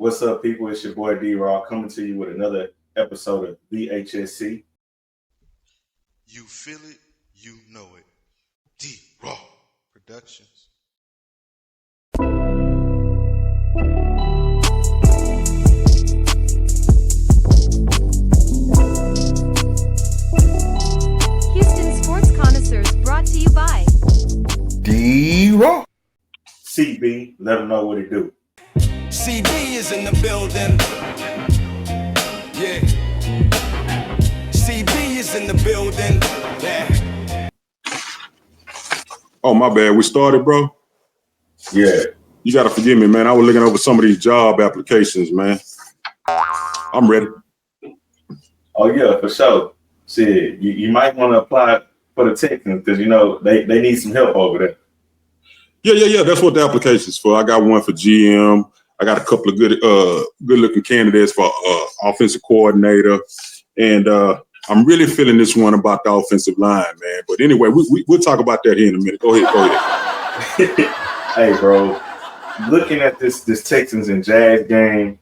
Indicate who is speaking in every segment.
Speaker 1: What's up, people? It's your boy D-Raw coming to you with another episode of TheHSC.
Speaker 2: You feel it, you know it. D-Raw Productions.
Speaker 3: Houston Sports Connoisseurs brought to you by
Speaker 4: D-Raw.
Speaker 1: CB, let them know what it do.
Speaker 4: CB is in the building. Yeah. CB is in the building. Yeah.
Speaker 5: Oh, my bad. We started, bro?
Speaker 1: Yeah.
Speaker 5: You got to forgive me, man. I was looking over some of these job applications, man. I'm ready.
Speaker 1: Oh, yeah, for sure. Shit, you might want to apply for the Texans because, you know, they need some help over there.
Speaker 5: Yeah. That's what the application's for. I got one for GM. I got a couple of good-looking candidates for offensive coordinator. And I'm really feeling this one about the offensive line, man. But anyway, we'll talk about that here in a minute. Go ahead.
Speaker 1: Hey, bro, looking at this Texans and Jags game,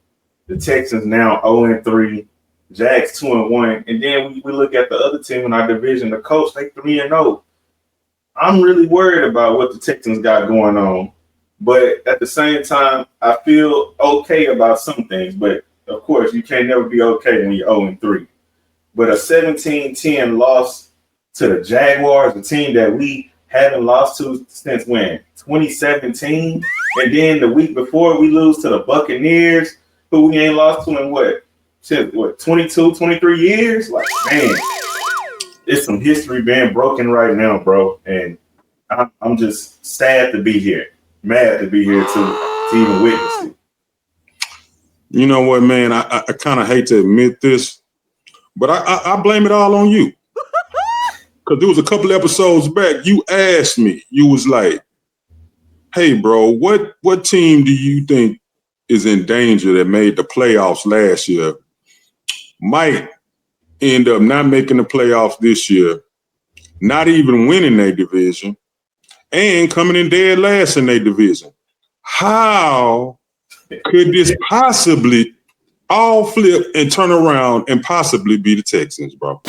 Speaker 1: the Texans now 0-3, Jags 2-1. And then we look at the other team in our division, the Colts, they 3-0. I'm really worried about what the Texans got going on. But at the same time, I feel okay about some things. But, of course, you can't never be okay when you're 0-3. But a 17-10 loss to the Jaguars, a team that we haven't lost to since when? 2017? And then the week before, we lose to the Buccaneers, who we ain't lost to in since 22, 23 years? Like, man, it's some history being broken right now, bro. And I'm just sad to be here. Mad to be here to even witness it.
Speaker 5: You know what, man? I kind of hate to admit this, but I blame it all on you. Because there was a couple episodes back, you asked me, you was like, hey, bro, what team do you think is in danger that made the playoffs last year might end up not making the playoffs this year, not even winning their division, and coming in dead last in their division? How could this possibly all flip and turn around and possibly be the Texans, bro?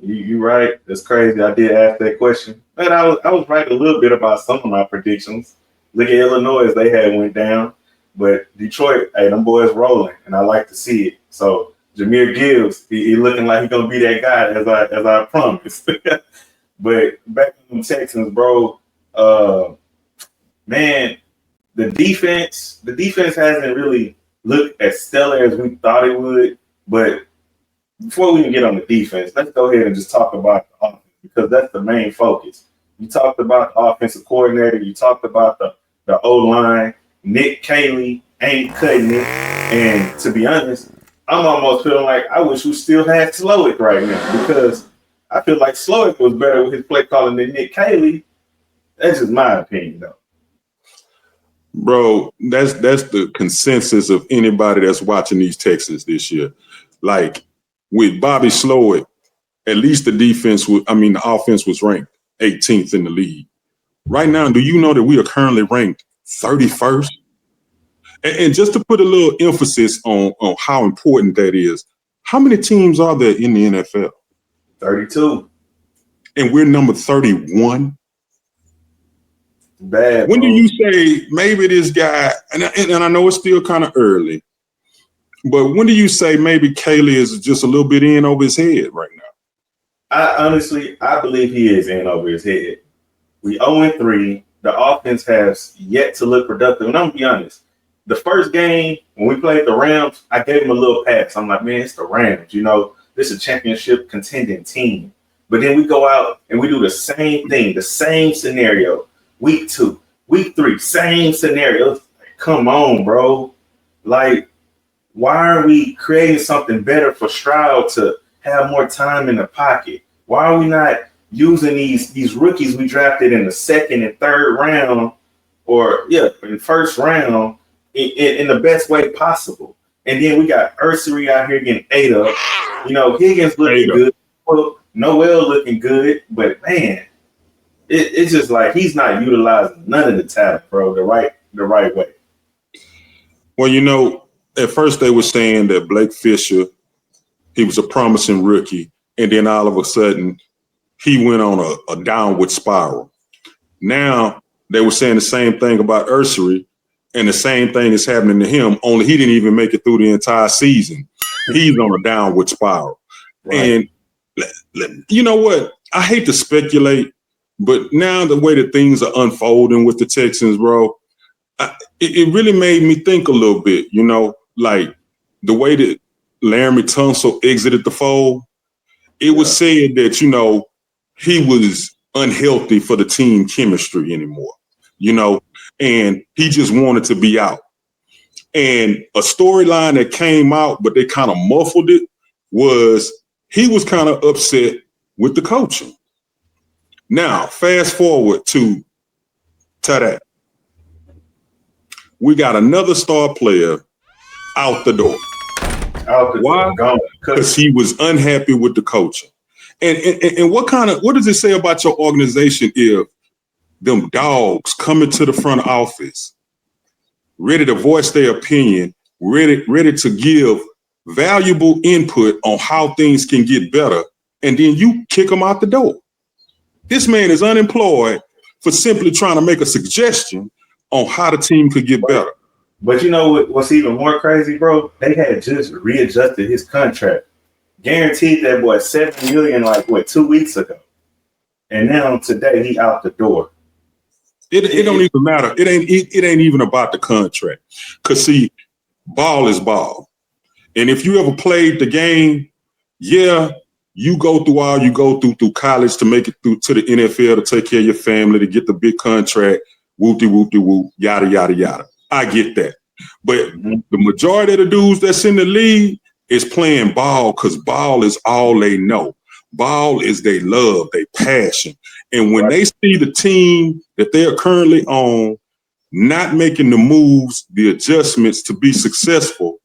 Speaker 1: You right. That's crazy. I did ask that question. But I was right a little bit about some of my predictions. Look at Illinois, they had went down. But Detroit, hey, them boys rolling, and I like to see it. So Jahmyr Gibbs, he looking like he's going to be that guy as I promised. But back to the Texans, bro, man, the defense hasn't really looked as stellar as we thought it would. But before we even get on the defense, let's go ahead and just talk about the offense because that's the main focus. You talked about the offensive coordinator. You talked about the O-line. Nick Caley ain't cutting it. And to be honest, I'm almost feeling like I wish we still had Slowick right now because I feel like Slowick was better with his play calling than Nick Caley. That's just my opinion, though.
Speaker 5: Bro, that's the consensus of anybody that's watching these Texans this year. Like with Bobby Slowick, at least the offense was ranked 18th in the league. Right now, do you know that we are currently ranked 31st? And just to put a little emphasis on how important that is, how many teams are there in the NFL?
Speaker 1: 32.
Speaker 5: And we're number 31?
Speaker 1: Bad.
Speaker 5: When do you say maybe this guy, and I know it's still kind of early, but when do you say maybe Caley is just a little bit in over his head right now?
Speaker 1: I believe he is in over his head. We 0-3. The offense has yet to look productive. And I'm going to be honest, the first game when we played the Rams, I gave him a little pass. I'm like, man, it's the Rams. You know, this is a championship contending team. But then we go out and we do the same thing, the same scenario. Week 2, week 3, same scenario. Come on, bro. Like, why aren't we creating something better for Stroud to have more time in the pocket? Why are we not using these rookies we drafted in the second and third round in first round in the best way possible? And then we got Ursery out here getting ate up. You know, Higgins looking good. Noel looking good. But, man, it's just like he's not utilizing none of the talent, bro, the right way.
Speaker 5: Well, at first they were saying that Blake Fisher, he was a promising rookie, and then all of a sudden he went on a downward spiral. Now they were saying the same thing about Ursery, and the same thing is happening to him, only he didn't even make it through the entire season. He's on a downward spiral. Right. And you know what? I hate to speculate, but now the way that things are unfolding with the Texans, bro, it really made me think a little bit, like the way that Laramie Tunsil exited the fold. It was said that, he was unhealthy for the team chemistry anymore, and he just wanted to be out. And a storyline that came out, but they kind of muffled it, was he was kind of upset with the coaching. Now, fast forward to that. We got another star player out the door. Why? Because he was unhappy with the coaching. And what does it say about your organization if them dogs coming to the front office, ready to voice their opinion, ready to give valuable input on how things can get better, and then you kick them out the door? This man is unemployed for simply trying to make a suggestion on how the team could get better.
Speaker 1: But you know what's even more crazy, bro? They had just readjusted his contract, guaranteed that boy $7 million 2 weeks ago, and now today he out the door.
Speaker 5: It don't even matter. It ain't even about the contract. Cause see, ball is ball, and if you ever played the game, you go through all you go through college to make it through to the NFL, to take care of your family, to get the big contract. Whoop-de-whoop-de-whoop, yada yada yada. I get that. But the majority of the dudes that's in the league is playing ball because ball is all they know. Ball is they love, they passion. And when they see the team that they are currently on not making the moves, the adjustments to be successful,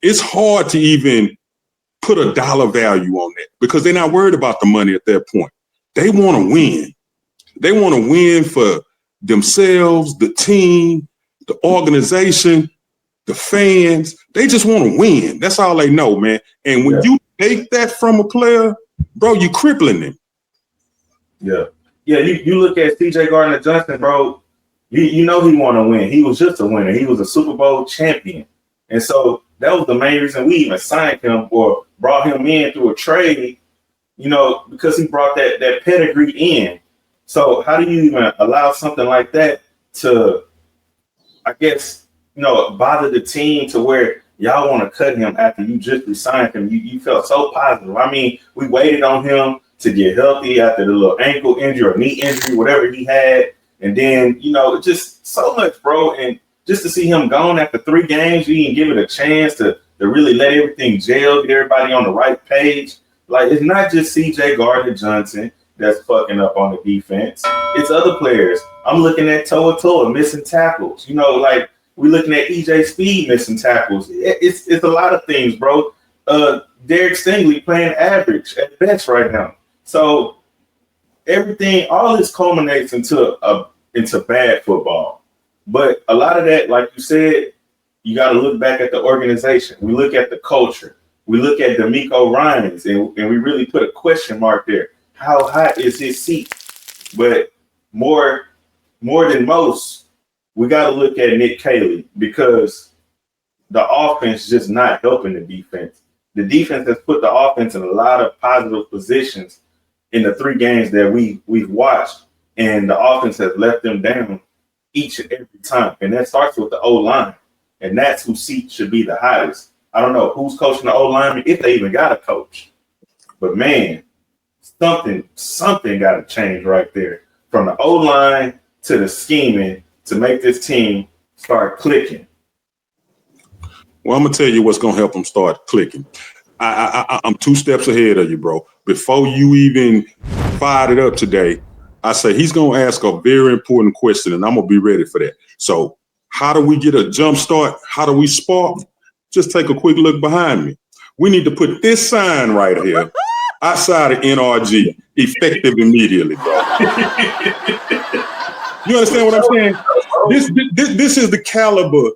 Speaker 5: it's hard to even put a dollar value on that because they're not worried about the money at that point. They want to win. They want to win for themselves, the team, the organization, the fans. They just want to win. That's all they know, man. And when you take that from a player, bro, you crippling them.
Speaker 1: Yeah. Yeah, you look at CJ Gardner-Johnson, bro, you know he want to win. He was just a winner. He was a Super Bowl champion. And so that was the main reason we even signed him or brought him in through a trade, because he brought that pedigree in. So how do you even allow something like that to, I guess, bother the team to where y'all want to cut him after you just resigned him? You felt so positive. I mean, we waited on him to get healthy after the little ankle injury or knee injury, whatever he had. And then, just so much, bro. And just to see him gone after 3 games, you didn't give it a chance to really let everything gel, get everybody on the right page. Like, it's not just CJ Gardner-Johnson that's fucking up on the defense. It's other players. I'm looking at Toa missing tackles. We're looking at EJ Speed missing tackles. It's a lot of things, bro. Derek Stingley playing average at best right now. So everything, all this culminates into bad football. But a lot of that, like you said, you got to look back at the organization. We look at the culture. We look at D'Amico Ryans, and we really put a question mark there. How hot is his seat? But more than most, we got to look at Nick Caley because the offense just not helping the defense. The defense has put the offense in a lot of positive positions in the 3 games that we've watched, and the offense has let them down each and every time. And that starts with the O-line, and that's whose seat should be the hottest. I don't know who's coaching the O-lineman, if they even got a coach. But, man, something got to change right there. From the O-line to the scheming to make this team start clicking.
Speaker 5: Well, I'm going to tell you what's going to help them start clicking. I'm 2 steps ahead of you, bro. Before you even fired it up today, I say he's going to ask a very important question, and I'm going to be ready for that. So how do we get a jump start? How do we spark? Just take a quick look behind me. We need to put this sign right here outside of NRG, effective immediately, bro. You understand what I'm saying? This is the caliber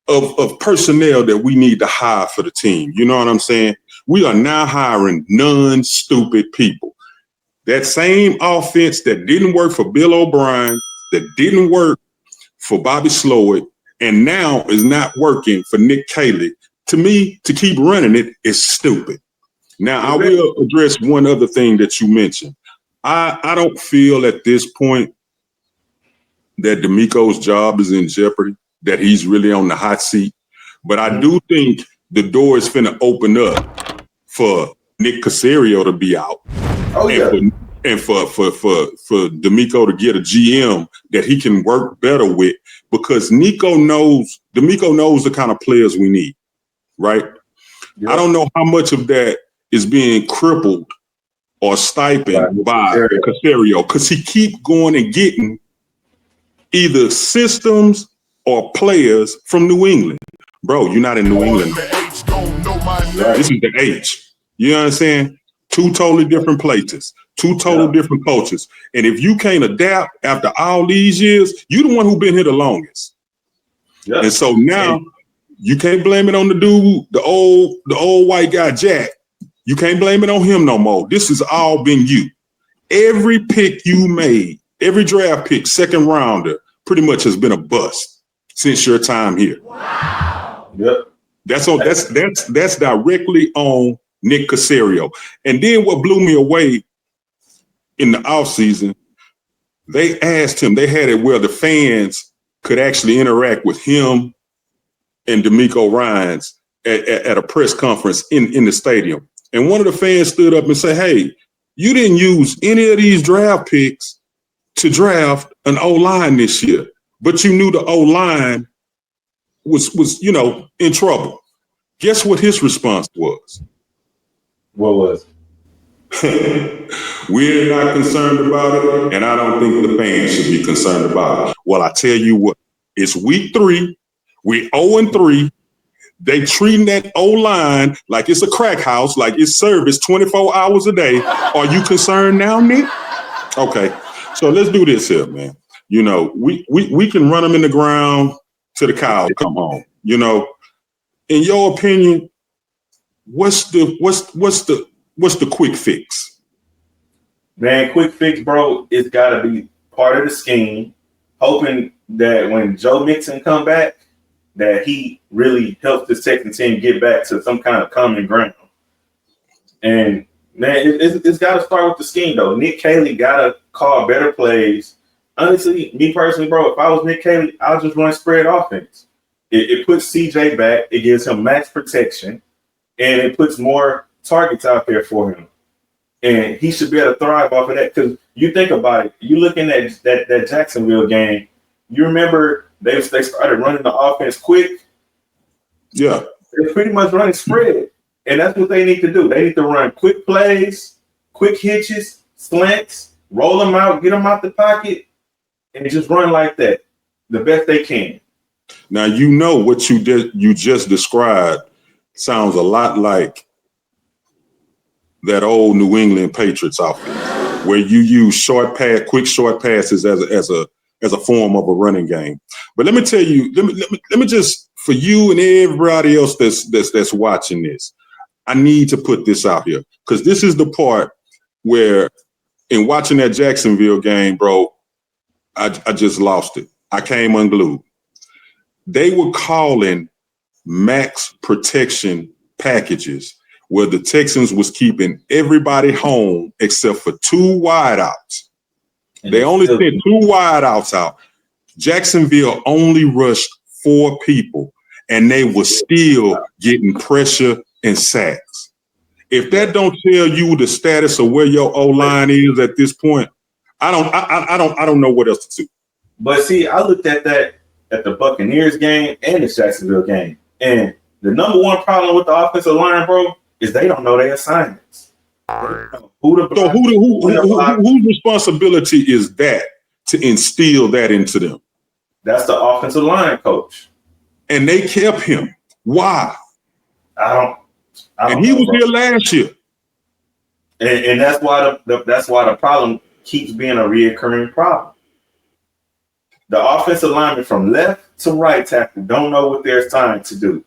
Speaker 5: of personnel that we need to hire for the team. You know what I'm saying? We are now hiring non-stupid people. That same offense that didn't work for Bill O'Brien, that didn't work for Bobby Slowik, and now is not working for Nick Caley. To me, to keep running it is stupid. Now, I will address one other thing that you mentioned. I don't feel at this point that D'Amico's job is in jeopardy, that he's really on the hot seat. But I do think the door is finna open up for Nick Caserio to be out.
Speaker 1: Oh, yeah.
Speaker 5: And for D'Amico to get a GM that he can work better with, because D'Amico knows the kind of players we need, right? Yep. I don't know how much of that is being crippled or stipend by Caserio, because he keep going and getting either systems or players from New England. Bro, you're not in New England. This is the H. You know what I'm saying? Two totally different places, two totally different cultures. And if you can't adapt after all these years, you're the one who's been here the longest. Yeah. And so now you can't blame it on the dude, the old white guy, Jack. You can't blame it on him no more. This has all been you. Every pick you made, every draft pick, second rounder, pretty much has been a bust since your time here. Wow. Yep. That's directly on Nick Caserio. And then what blew me away in the offseason, they asked him, they had it where the fans could actually interact with him and D'Amico Ryans at a press conference in the stadium. And one of the fans stood up and said, hey, you didn't use any of these draft picks to draft an O-line this year, but you knew the O-line was in trouble. Guess what his response was?
Speaker 1: What was
Speaker 5: it? We're not concerned about it, and I don't think the fans should be concerned about it. Well, I tell you what, it's week 3. We're 0-3. They treating that O-line like it's a crack house, like it's service 24 hours a day. Are you concerned now, Nick? Okay, so let's do this here, man. We can run them in the ground till the cows come home. In your opinion, what's the quick fix?
Speaker 1: Man, quick fix, bro, it's got to be part of the scheme, hoping that when Joe Mixon come back, that he really helps the Texans team get back to some kind of common ground. And, man, it's got to start with the scheme, though. Nick Caley got to call better plays. Honestly, me personally, bro, if I was Nick Caley, I'll just run spread offense. It puts CJ back. It gives him max protection. And it puts more targets out there for him. And he should be able to thrive off of that. Because you think about it, you looking at that Jacksonville game, you remember they started running the offense quick.
Speaker 5: Yeah.
Speaker 1: They're pretty much running spread. And that's what they need to do. They need to run quick plays, quick hitches, slants, roll them out, get them out the pocket, and just run like that the best they can.
Speaker 5: Now, what you just described sounds a lot like that old New England Patriots offense, where you use quick short passes as a form of a running game. But let me tell you, let me just, for you and everybody else that's watching this, I need to put this out here, because this is the part where, in watching that Jacksonville game, bro, I just lost it. I came unglued. They were calling max protection packages where the Texans was keeping everybody home except for 2 wideouts. They only sent 2 wideouts out. Jacksonville only rushed 4 people, and they were still getting pressure and sacks. If that don't tell you the status of where your O-line is at this point, I don't know what else to do.
Speaker 1: But see, I looked at that at the Buccaneers game and the Jacksonville game, and the number one problem with the offensive line, bro, is they don't know their assignments. Whose
Speaker 5: responsibility is that to instill that into them?
Speaker 1: That's the offensive line coach.
Speaker 5: And they kept him. Why?
Speaker 1: I don't
Speaker 5: he
Speaker 1: know,
Speaker 5: was
Speaker 1: bro.
Speaker 5: here last year.
Speaker 1: And that's why the problem keeps being a reoccurring problem. The offensive lineman from left to right tackle, don't know what they're assigned to do.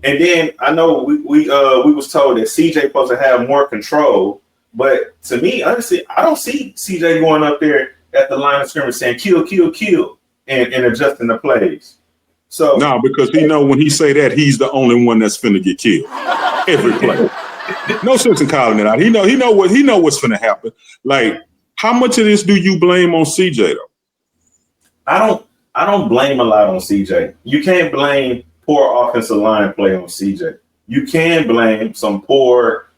Speaker 1: And then I know we was told that CJ supposed to have more control, but to me, honestly, I don't see CJ going up there at the line of scrimmage saying kill, kill, kill, and adjusting the plays. So
Speaker 5: no, because he know when he say that, he's the only one that's finna get killed every play. No sense in calling it out. He know what's finna happen. Like, how much of this do you blame on CJ though?
Speaker 1: I don't blame a lot on CJ. You can't blame poor offensive line play on CJ. You can blame some poor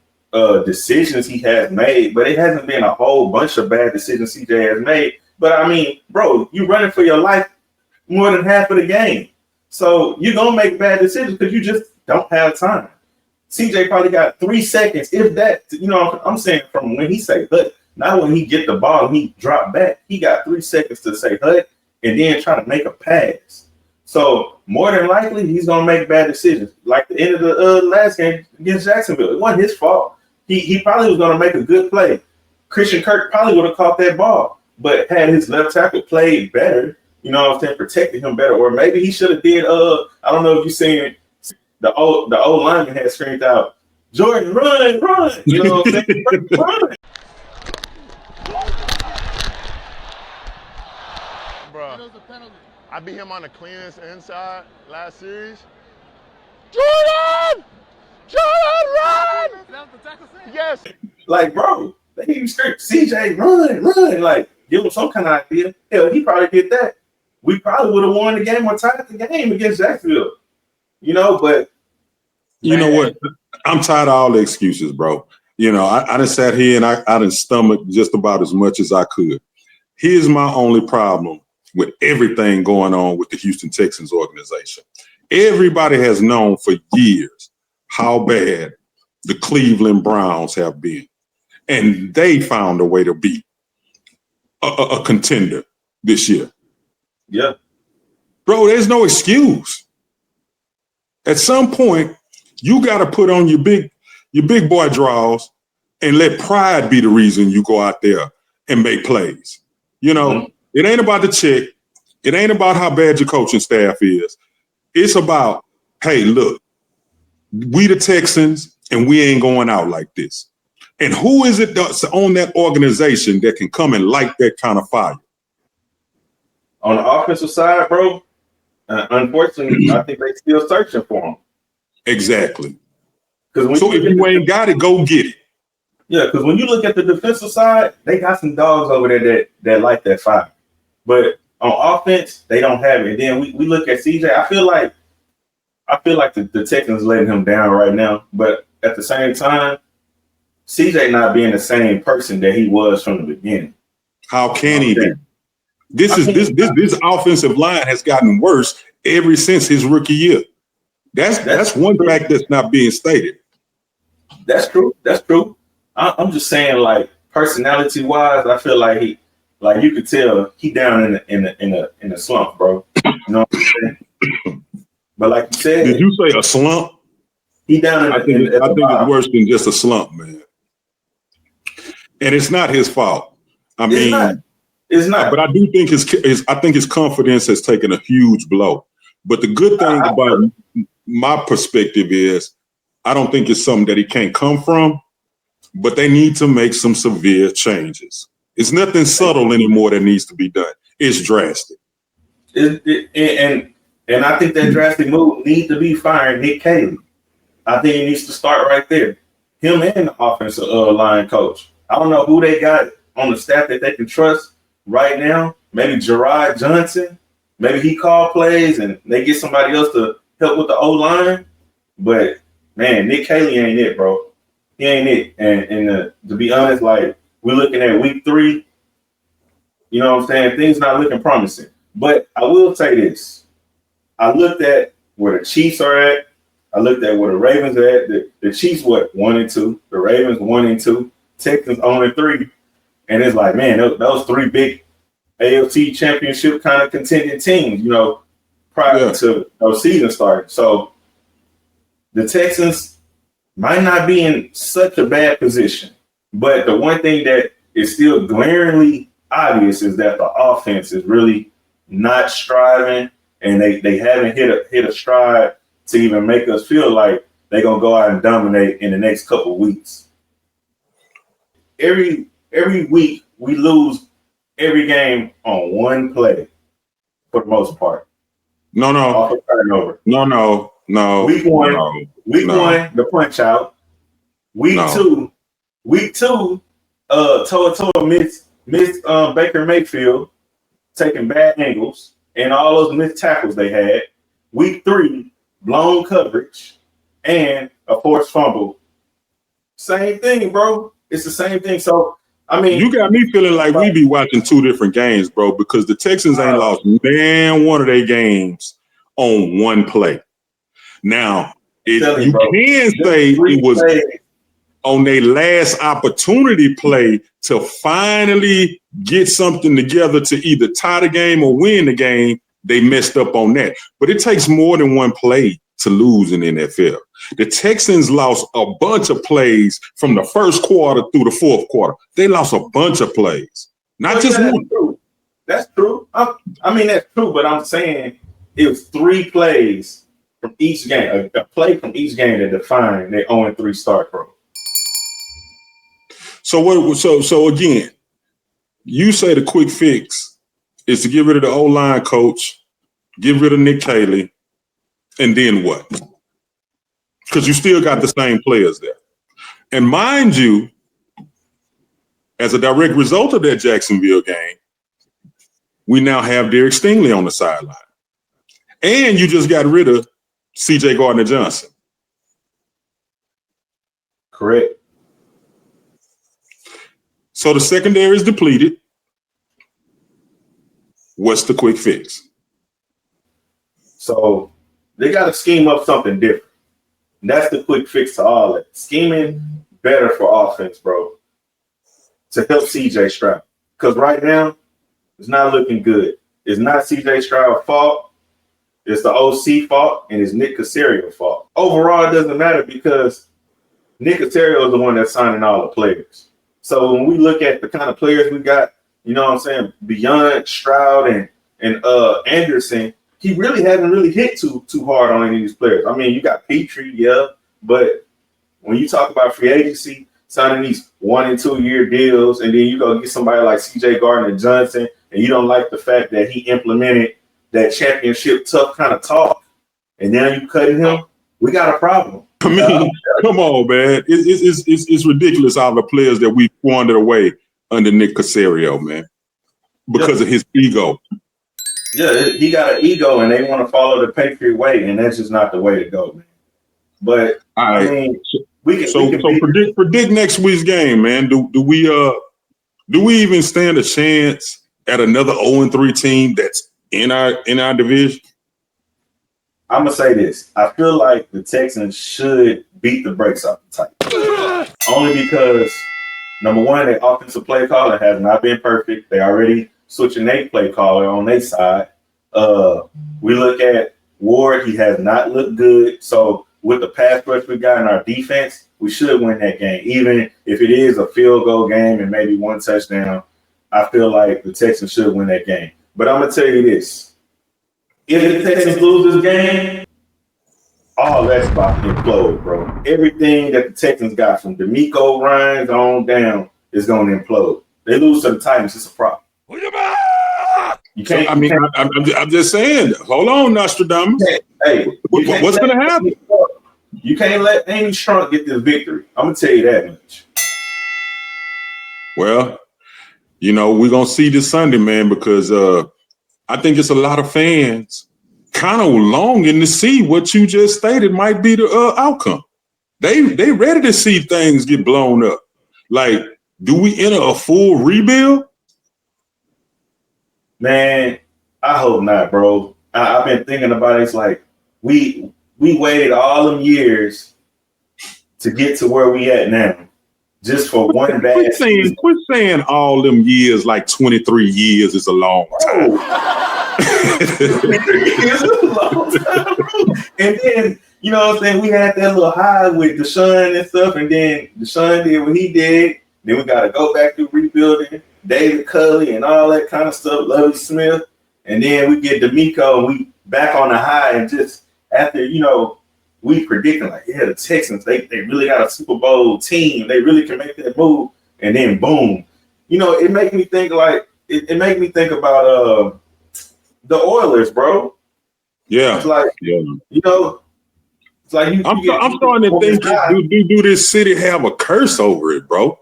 Speaker 1: decisions he has made, but it hasn't been a whole bunch of bad decisions CJ has made. But I mean, bro, you running for your life more than half of the game. So you're going to make bad decisions because you just don't have time. CJ probably got 3 seconds, if that, I'm saying from when he say hut, not when he get the ball and he drop back. He got 3 seconds to say hut and then try to make a pass. So more than likely, he's going to make bad decisions. Like the end of the last game against Jacksonville. It wasn't his fault. He probably was going to make a good play. Christian Kirk probably would have caught that ball, but had his left tackle played better, protected him better. Or maybe he should have did, I don't know if you seen the old lineman had screamed out, Jordan, run, run. You know what I'm saying? Run.
Speaker 6: Bro, I beat him on the cleanest inside last series. Jordan! Jordan, run! Yes.
Speaker 1: Like, bro, they even scream, CJ, run, run. Like, give him some kind of idea. Hell, he probably did that. We probably would have won the game or tied the game against Jacksonville. But
Speaker 5: you know what? I'm tired of all the excuses, bro. I done sat here and I done stomached just about as much as I could. Here's my only problem with everything going on with the Houston Texans organization. Everybody has known for years how bad the Cleveland Browns have been. And they found a way to beat a contender this year.
Speaker 1: Yeah.
Speaker 5: Bro, there's no excuse. At some point, you got to put on your big boy draws and let pride be the reason you go out there and make plays. It ain't about the check. It ain't about how bad your coaching staff is. It's about, hey, look, we the Texans and we ain't going out like this. And who is it that's on that organization that can come and light that kind of fire?
Speaker 1: On the offensive side, bro, unfortunately, I think they're still searching for him.
Speaker 5: Exactly. So if you ain't got it, go get it.
Speaker 1: Yeah, because when you look at the defensive side, they got some dogs over there that like that fire. But on offense, they don't have it. And then we look at CJ. I feel like the Texans letting him down right now. But at the same time, CJ not being the same person that he was from the beginning.
Speaker 5: How can he be? This offensive line has gotten worse ever since his rookie year. That's one fact that's not being stated.
Speaker 1: That's true. That's true. I'm just saying, like, personality wise, I feel like you could tell he down in a slump, bro. You know what I'm saying? But like you said,
Speaker 5: did you say a slump?
Speaker 1: He down
Speaker 5: I think it's worse than just a slump, man. And it's not his fault. It's not. But I do think his confidence has taken a huge blow. But the good thing about my perspective is I don't think it's something that he can't come from, but they need to make some severe changes. It's nothing subtle anymore that needs to be done. It's drastic.
Speaker 1: And I think that drastic move needs to be firing Nick Caley. I think he needs to start right there. Him and the offensive line coach. I don't know who they got on the staff that they can trust right now. Maybe Gardner-Johnson. Maybe he call plays and they get somebody else to help with the O-line. But, man, Nick Caley ain't it, bro. He ain't it. And to be honest, like, we're looking at week 3. You know what I'm saying? Things not looking promising. But I will say this. I looked at where the Chiefs are at. I looked at where the Ravens are at. The Chiefs, 1-2. The Ravens 1-2. Texans 0-3. And it's like, man, those 3 big AFC championship kind of contending teams, prior to those season starting. So the Texans might not be in such a bad position. But the one thing that is still glaringly obvious is that the offense is really not striving. and they haven't hit a stride to even make us feel like they're gonna go out and dominate in the next couple of weeks. Every week we lose every game on one play for the most part.
Speaker 5: No.
Speaker 1: Off a turnover.
Speaker 5: No.
Speaker 1: Week one, the punch out. Week two, Toa missed Baker Mayfield taking bad angles and all those missed tackles they had. Week 3, blown coverage and a forced fumble. Same thing, bro. It's the same thing. So, I mean,
Speaker 5: you got me feeling like we be watching two different games, bro, because the Texans ain't lost one of their games on one play. Now, you can say it was on their last opportunity play to finally get something together to either tie the game or win the game. They messed up on that. But it takes more than one play to lose in the NFL. The Texans lost a bunch of plays from the first quarter through the fourth quarter. They lost a bunch of plays, not just one.
Speaker 1: True. That's true. I mean, that's true, but I'm saying it was 3 plays from each game, a play from each game that defined their 0-3 start, bro.
Speaker 5: So again, you say the quick fix is to get rid of the O-line coach, get rid of Nick Caley, and then what? Because you still got the same players there. And mind you, as a direct result of that Jacksonville game, we now have Derek Stingley on the sideline. And you just got rid of C.J. Gardner-Johnson.
Speaker 1: Correct.
Speaker 5: So the secondary is depleted. What's the quick fix?
Speaker 1: So they got to scheme up something different. And that's the quick fix to all that. Scheming better for offense, bro, to help C.J. Stroud. Because right now, it's not looking good. It's not C.J. Stroud's fault. It's the OC fault, and it's Nick Caserio's fault. Overall, it doesn't matter because Nick Caserio is the one that's signing all the players. So when we look at the kind of players we got, you know what I'm saying, beyond Stroud and Anderson, he really hasn't really hit too hard on any of these players. I mean, you got Petrie, yeah, but when you talk about free agency, signing these 1- and 2-year deals, and then you go get somebody like C.J. Gardner-Johnson, and you don't like the fact that he implemented that championship tough kind of talk, and now you cutting him, we got a problem.
Speaker 5: I mean, come on, man. It's ridiculous all the players that we squandered away under Nick Caserio, man, because of his ego.
Speaker 1: Yeah, he got an ego, and they want to follow the Patriot way, and that's just not the way to go, man. But I mean, we can
Speaker 5: predict next week's game, man. Do we even stand a chance at another 0-3 team that's in our division?
Speaker 1: I'm gonna say this. I feel like the Texans should beat the brakes off the Titans. Only because, number one, their offensive play caller has not been perfect. They already switching their play caller on their side. We look at Ward, he has not looked good. So with the pass rush we got in our defense, we should win that game. Even if it is a field goal game and maybe one touchdown, I feel like the Texans should win that game. But I'm gonna tell you this. If the Texans lose this game, all that's about to implode, bro. Everything that the Texans got from DeMeco Ryans on down is going to implode. They lose to the Titans, it's a problem. You can't.
Speaker 5: I'm just saying. Hold on, Nostradamus.
Speaker 1: Hey,
Speaker 5: what's going to happen?
Speaker 1: You can't let Amy Strunk get this victory. I'm going to tell you that much.
Speaker 5: Well, you know, we're going to see this Sunday, man, because I think it's a lot of fans kind of longing to see what you just stated might be the outcome. They ready to see things get blown up. Like, do we enter a full rebuild?
Speaker 1: Man, I hope not, bro. I've been thinking about it. It's like we waited all them years to get to where we at now. Just for one bad season.
Speaker 5: Quit saying all them years like 23 years is a long time.
Speaker 1: It's a long time, bro. And then, you know what I'm saying, we had that little high with Deshaun and stuff, and then Deshaun did what he did. Then we got to go back to rebuilding, David Culley and all that kind of stuff, Lovie Smith. And then we get DeMeco, and back on the high and just after, we predicting like, yeah, the Texans, they really got a Super Bowl team. They really can make that move. And then boom, it make me think like, it make me think about the Oilers, bro.
Speaker 5: Yeah.
Speaker 1: It's like, it's like
Speaker 5: I'm starting to think, do this city have a curse over it, bro?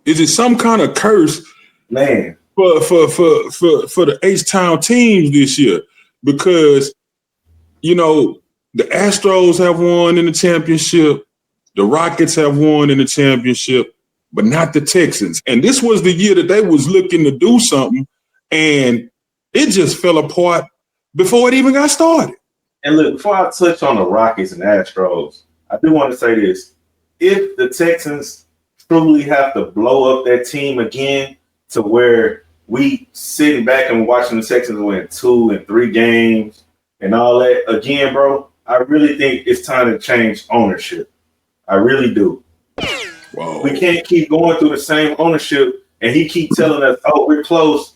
Speaker 5: Is it some kind of curse,
Speaker 1: man,
Speaker 5: for the H-Town teams this year? Because, the Astros have won in the championship, the Rockets have won in the championship, but not the Texans. And this was the year that they was looking to do something, and it just fell apart before it even got started.
Speaker 1: And look, before I touch on the Rockets and Astros, I do want to say this. If the Texans truly have to blow up their team again to where we sitting back and watching the Texans win 2 and 3 games and all that again, bro, I really think it's time to change ownership. I really do.
Speaker 5: Whoa.
Speaker 1: We can't keep going through the same ownership and he keep telling us, oh, we're close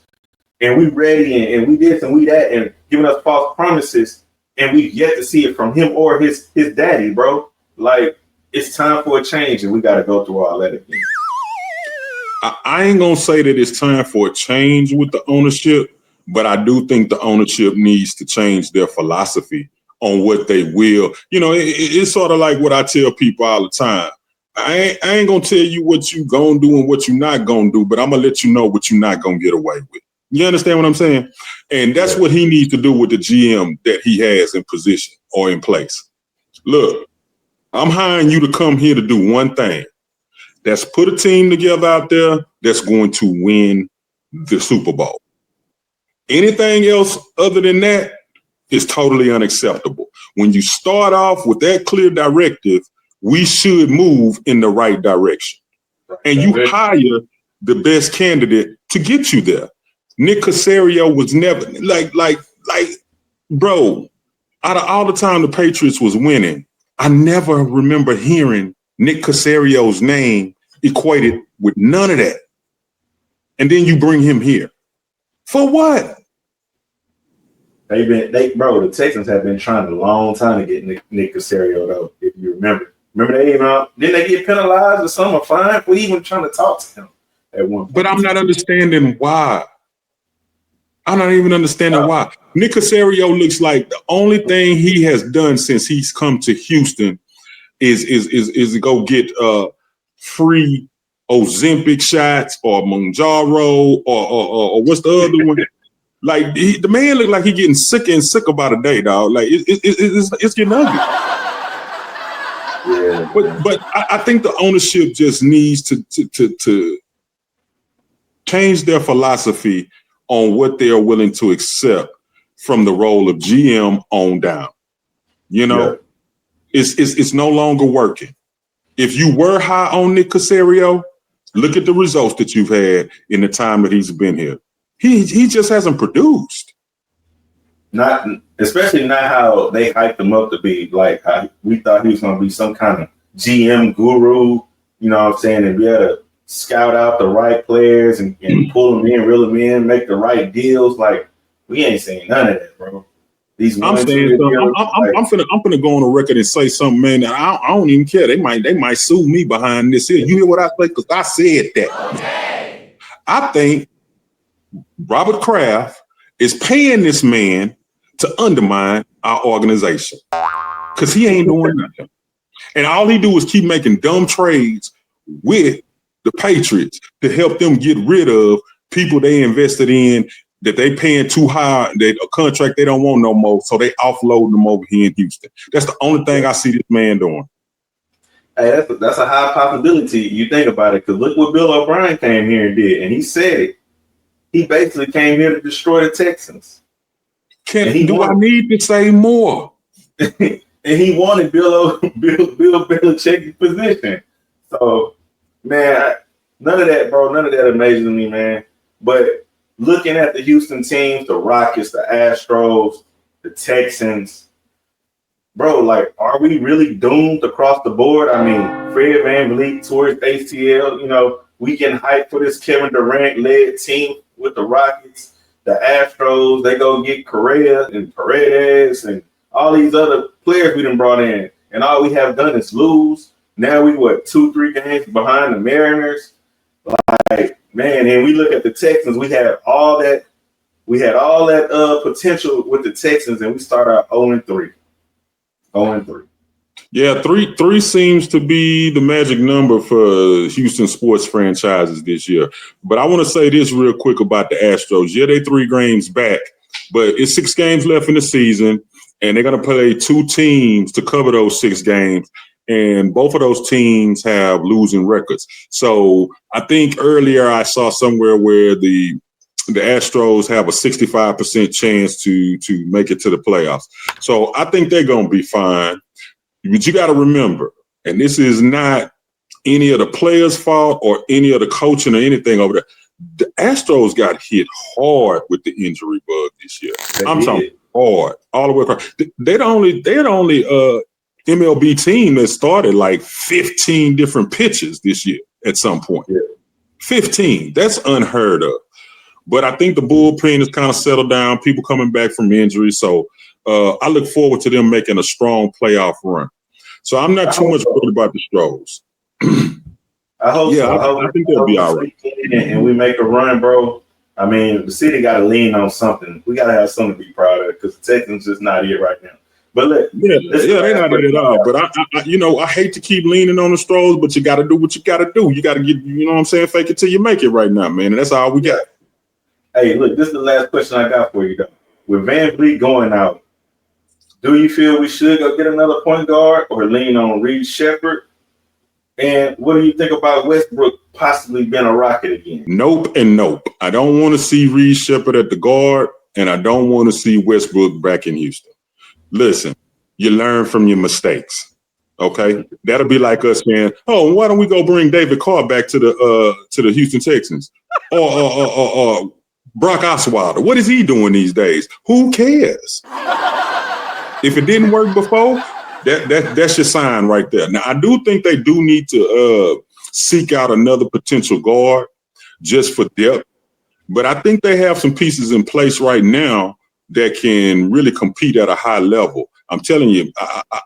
Speaker 1: and we ready and we this and we that and giving us false promises and we've yet to see it from him or his daddy, bro. Like, it's time for a change and we got to go through all that again.
Speaker 5: I ain't going to say that it's time for a change with the ownership, but I do think the ownership needs to change their philosophy on what they will. It's sort of like what I tell people all the time. I ain't going to tell you what you going to do and what you're not going to do, but I'm going to let you know what you're not going to get away with. You understand what I'm saying? And that's what he needs to do with the GM that he has in position or in place. Look, I'm hiring you to come here to do one thing. That's put a team together out there that's going to win the Super Bowl. Anything else other than that is totally unacceptable. When you start off with that clear directive, we should move in the right direction. And you hire the best candidate to get you there. Nick Caserio was never bro, out of all the time the Patriots was winning, I never remember hearing Nick Caserio's name equated with none of that. And then you bring him here. For what?
Speaker 1: The Texans have been trying a long time to get Nick Caserio, though, if you remember. Remember didn't they get penalized or something or fined for even trying to talk to him at one point?
Speaker 5: But I'm not understanding why. I'm not even understanding why. Nick Caserio looks like the only thing he has done since he's come to Houston is to go get free Ozempic shots or Monjaro or what's the other one? Like the man look like he getting sicker and sicker by the day, dog. Like it's getting ugly.
Speaker 1: Yeah.
Speaker 5: But I think the ownership just needs to change their philosophy on what they are willing to accept from the role of GM on down. It's no longer working. If you were high on Nick Caserio, look at the results that you've had in the time that he's been here. He just hasn't produced.
Speaker 1: Especially not how they hyped him up to be. Like, we thought he was going to be some kind of GM guru, you know what I'm saying, and be able to scout out the right players and pull them in, reel them in, make the right deals. Like, we ain't saying none of that, bro. I'm
Speaker 5: finna go on the record and say something, man. That I don't even care. They might sue me behind this here. You hear what I say? Because I said that. Okay. I think Robert Kraft is paying this man to undermine our organization because he ain't doing nothing. And all he do is keep making dumb trades with the Patriots to help them get rid of people they invested in that they paying too high, that a contract they don't want no more, so they offload them over here in Houston. That's the only thing I see this man doing.
Speaker 1: Hey, that's a high possibility. You think about it, because look what Bill O'Brien came here and did, and he said it. He basically came here to destroy the Texans.
Speaker 5: I need to say more?
Speaker 1: And he wanted Bill Belichick's position. So, man, none of that, bro. None of that amazes me, man. But looking at the Houston teams, the Rockets, the Astros, the Texans, bro, like, are we really doomed across the board? I mean, Fred VanVleet towards ACL, we can hype for this Kevin Durant-led team with the Rockets. the Astros, they go get Correa and Paredes and all these other players we done brought in, and all we have done is lose. Now we 2-3 games behind the Mariners. Like, man, and we look at the Texans, we had all that potential with the Texans, and we start out 0-3. 0-3.
Speaker 5: Yeah, three seems to be the magic number for Houston sports franchises this year. But I want to say this real quick about the Astros. Yeah, they 3 games back, but it's 6 games left in the season, and they're going to play 2 teams to cover those 6 games. And both of those teams have losing records. So I think earlier I saw somewhere where the Astros have a 65% chance to make it to the playoffs. So I think they're going to be fine. But you got to remember, and this is not any of the players' fault or any of the coaching or anything over there. The Astros got hit hard with the injury bug this year. I'm talking hard, all the way across. They're the only MLB team that started like 15 different pitches this year at some point.
Speaker 1: Yeah.
Speaker 5: 15. That's unheard of. But I think the bullpen has kind of settled down, people coming back from injury. So I look forward to them making a strong playoff run. So I'm not too much worried about the Stros.
Speaker 1: I hope so.
Speaker 5: I think they'll be all right.
Speaker 1: And we make a run, bro. I mean, the city got to lean on something. We got to have something to be proud of because the Texans just not it right now. But
Speaker 5: they're not it at all. But I hate to keep leaning on the Stros, but you got to do what you got to do. You got to get, you know what I'm saying, fake it till you make it right now, man. And that's all we got.
Speaker 1: Hey, look, this is the last question I got for you, though. With VanVleet going out, do you feel we should go get another point guard or lean on Reed Shepherd? And what do you think about Westbrook possibly being a Rocket again?
Speaker 5: Nope and nope. I don't want to see Reed Shepherd at the guard, and I don't want to see Westbrook back in Houston. Listen, you learn from your mistakes, okay? That'll be like us saying, "Oh, why don't we go bring David Carr back to the Houston Texans?" or Brock Osweiler. What is he doing these days? Who cares? If it didn't work before, that's your sign right there. Now, I do think they do need to seek out another potential guard just for depth, but I think they have some pieces in place right now that can really compete at a high level. I'm telling you,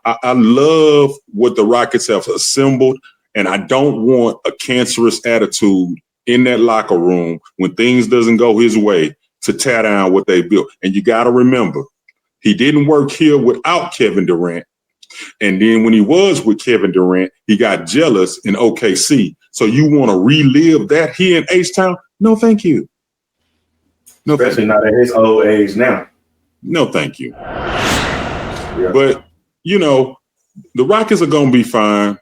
Speaker 5: I love what the Rockets have assembled, and I don't want a cancerous attitude in that locker room when things doesn't go his way to tear down what they built. And you got to remember, he didn't work here without Kevin Durant. And then when he was with Kevin Durant, he got jealous in OKC. So you want to relive that here in H-Town? No, thank you. No,
Speaker 1: especially not at his old age now.
Speaker 5: No, thank you.
Speaker 1: Yeah.
Speaker 5: But, the Rockets are going to be fine.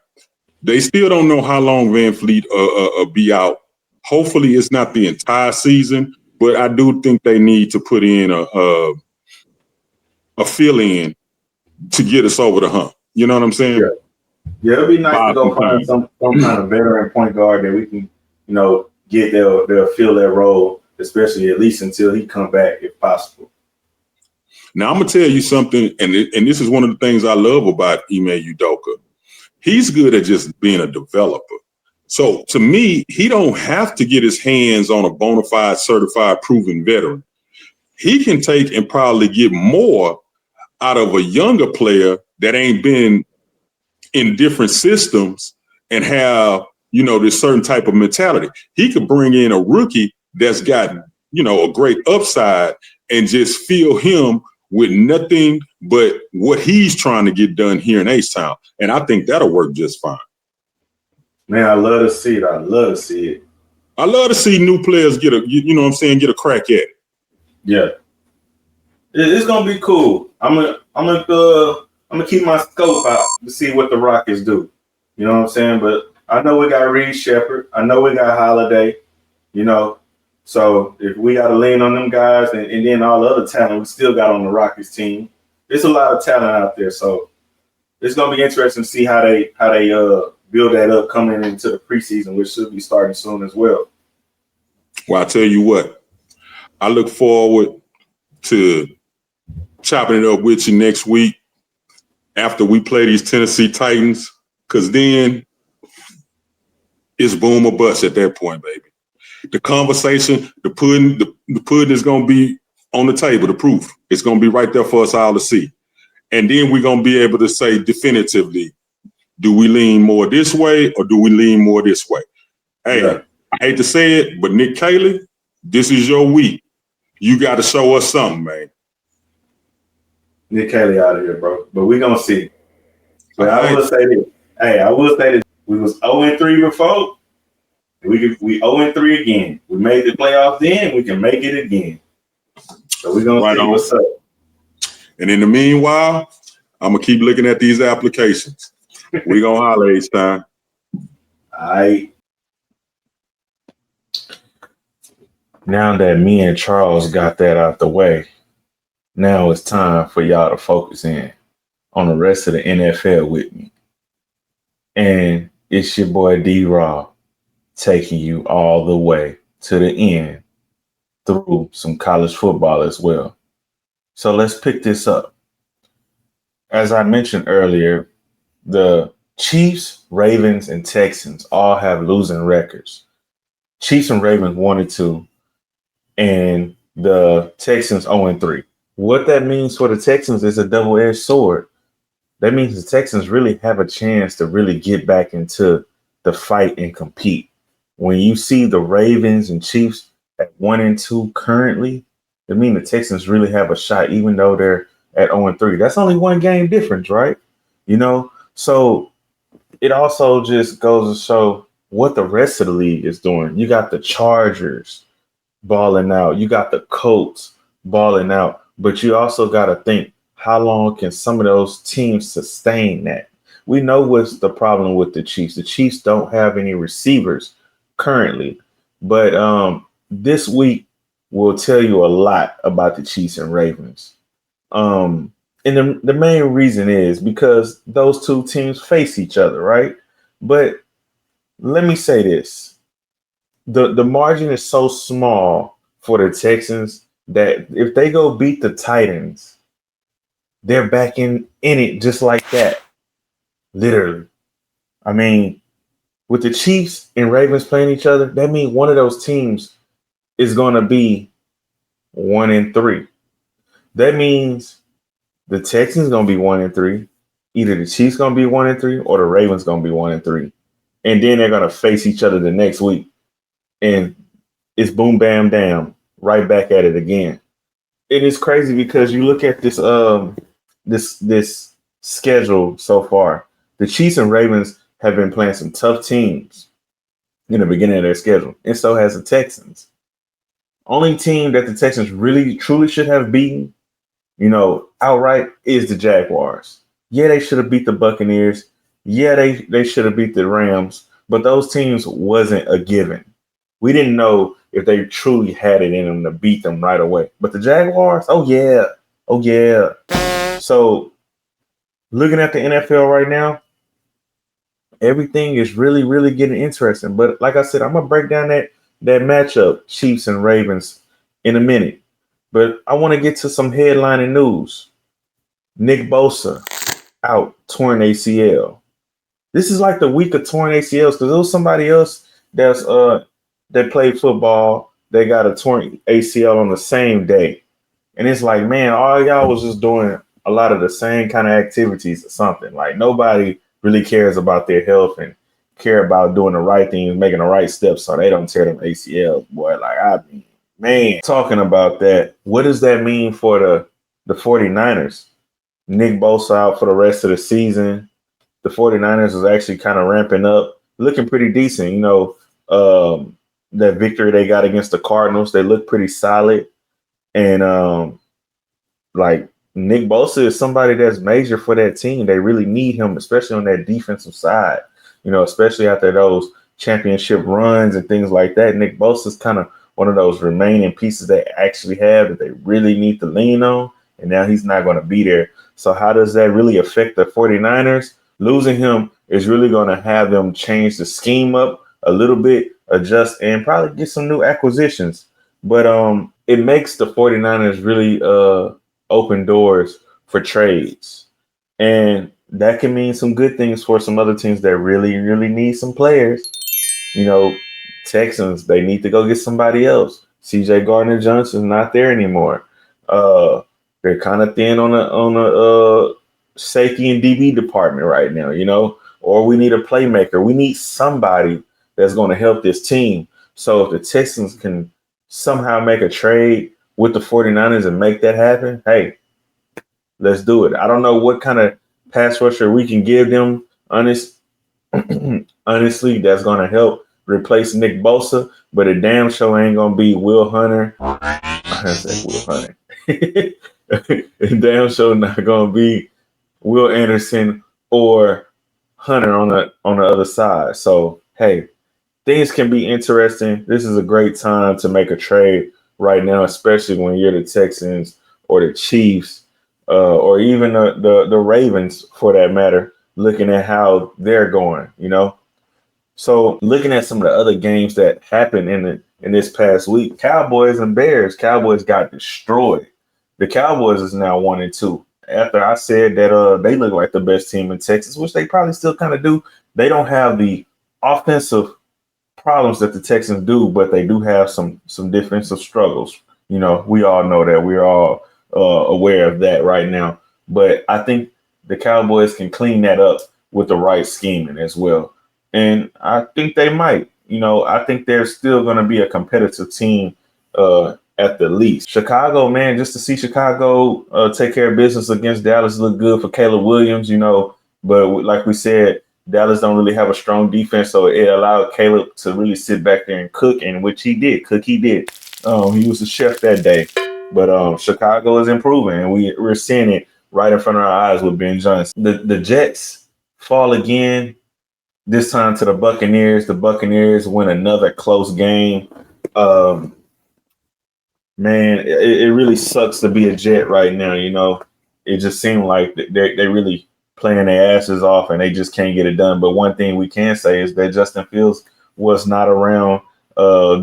Speaker 5: They still don't know how long VanVleet will be out. Hopefully it's not the entire season, but I do think they need to put in a fill-in to get us over the hump. You know what I'm saying?
Speaker 1: Yeah, it'd be nice to go find some kind of veteran point guard that we can, get they'll fill that role, especially at least until he come back if possible.
Speaker 5: Now, I'm going to tell you something, and this is one of the things I love about Ime Udoka. He's good at just being a developer. So, to me, he don't have to get his hands on a bona fide, certified, proven veteran. He can take and probably get more out of a younger player that ain't been in different systems and have, this certain type of mentality. He could bring in a rookie that's got, a great upside and just fill him with nothing but what he's trying to get done here in H-Town. And I think that'll work just fine.
Speaker 1: Man, I love to see it. I love to see
Speaker 5: new players get a crack at it.
Speaker 1: Yeah. It's gonna be cool. I'm gonna keep my scope out to see what the Rockets do. You know what I'm saying? But I know we got Reed Shepherd. I know we got Holiday. So if we got to lean on them guys and then all the other talent we still got on the Rockets team, there's a lot of talent out there. So it's gonna be interesting to see how they build that up coming into the preseason, which should be starting soon as well.
Speaker 5: Well, I tell you what, I look forward to chopping it up with you next week after we play these Tennessee Titans, because then it's boom or bust at that point, baby. The conversation, the pudding is going to be on the table, the proof. It's going to be right there for us all to see. And then we're going to be able to say definitively, do we lean more this way or do we lean more this way? Hey,
Speaker 1: Yeah.
Speaker 5: I hate to say it, but Nick Caley, this is your week. You got to show us something, man.
Speaker 1: Nick Caley out of here, bro. But we gonna see. But
Speaker 5: All
Speaker 1: I
Speaker 5: right.
Speaker 1: will say this. Hey, I will say this. We was 0-3 before. We 0-3 again. We made the playoffs then. We can make it again. So we're gonna see what's up.
Speaker 5: And in the meanwhile, I'm gonna keep looking at these applications. We gonna holler each time.
Speaker 1: All right. Now that me and Charles got that out the way, now it's time for y'all to focus in on the rest of the NFL with me. And it's your boy D-Raw taking you all the way to the end through some college football as well. So let's pick this up. As I mentioned earlier, the Chiefs, Ravens, and Texans all have losing records. Chiefs and Ravens 1-2, and the Texans 0-3. What that means for the Texans is a double-edged sword. That means the Texans really have a chance to really get back into the fight and compete. When you see the Ravens and Chiefs at 1-2 currently, that means the Texans really have a shot, even though they're at 0-3. That's only one game difference, right? You know, so it also just goes to show what the rest of the league is doing. You got the Chargers balling out. You got the Colts balling out. But you also got to think, how long can some of those teams sustain that? We know what's the problem with the Chiefs. The Chiefs don't have any receivers currently. But this week will tell you a lot about the Chiefs and Ravens. And the main reason is because those two teams face each other, right? But let me say this. The margin is so small for the Texans that if they go beat the Titans, they're back in it just like that. Literally. I mean, with the Chiefs and Ravens playing each other, that means one of those teams is going to be 1-3. That means the Texans going to be 1-3. Either the Chiefs going to be 1-3 or the Ravens going to be 1-3. And then they're going to face each other the next week. And it's boom, bam, damn, right back at it again. It is crazy because you look at this this schedule so far. The Chiefs and Ravens have been playing some tough teams in the beginning of their schedule, and so has the Texans. Only team that the Texans really, truly should have beaten, outright is the Jaguars. Yeah, they should have beat the Buccaneers. Yeah, they should have beat the Rams, but those teams wasn't a given. We didn't know if they truly had it in them to beat them right away. But the Jaguars, oh yeah. So looking at the NFL right now, everything is really, really getting interesting. But like I said, I'm going to break down that matchup, Chiefs and Ravens, in a minute. But I want to get to some headlining news. Nick Bosa out, torn ACL. This is like the week of torn ACLs because there was somebody else that played football. They got a torn ACL on the same day. And it's like, man, all y'all was just doing a lot of the same kind of activities or something. Like nobody really cares about their health and care about doing the right things, making the right steps so they don't tear them ACLs, boy. Like, I mean, man, talking about that, what does that mean for the 49ers? Nick Bosa out for the rest of the season. The 49ers is actually kind of ramping up, looking pretty decent. That victory they got against the Cardinals, they look pretty solid. And like Nick Bosa is somebody that's major for that team. They really need him, especially on that defensive side, especially after those championship runs and things like that. Nick Bosa is kind of one of those remaining pieces they actually have that they really need to lean on. And now he's not going to be there. So how does that really affect the 49ers? Losing him is really going to have them change the scheme up a little bit, adjust, and probably get some new acquisitions. But it makes the 49ers really open doors for trades. And that can mean some good things for some other teams that really, really need some players. Texans, they need to go get somebody else. CJ Gardner-Johnson not there anymore. They're kind of thin on a safety and DB department right now, or we need a playmaker. We need somebody that's going to help this team. So if the Texans can somehow make a trade with the 49ers and make that happen, hey, let's do it. I don't know what kind of pass rusher we can give them, honestly, that's going to help replace Nick Bosa, but a damn show ain't going to be Will Hunter. I said Will Hunter. A damn show not going to be Will Anderson or Hunter on the other side. So, hey, things can be interesting. This is a great time to make a trade right now, especially when you're the Texans or the Chiefs or even the Ravens, for that matter, looking at how they're going, So looking at some of the other games that happened in this past week, Cowboys and Bears. Cowboys got destroyed. The Cowboys is now 1-2. After I said that they look like the best team in Texas, which they probably still kind of do, they don't have the offensive problems that the Texans do, but they do have some defensive struggles. We all know that. We're all aware of that right now. But I think the Cowboys can clean that up with the right scheming as well. And I think they might. I think they're still going to be a competitive team at the least. Chicago, man, just to see Chicago take care of business against Dallas look good for Caleb Williams, But like we said, Dallas don't really have a strong defense, so it allowed Caleb to really sit back there and cook, and which he did. He did. He was the chef that day. But Chicago is improving, and we're seeing it right in front of our eyes with Ben Johnson. The Jets fall again, this time to the Buccaneers. The Buccaneers win another close game. Man, it really sucks to be a Jet right now, It just seemed like they really playing their asses off and they just can't get it done. But one thing we can say is that Justin Fields was not around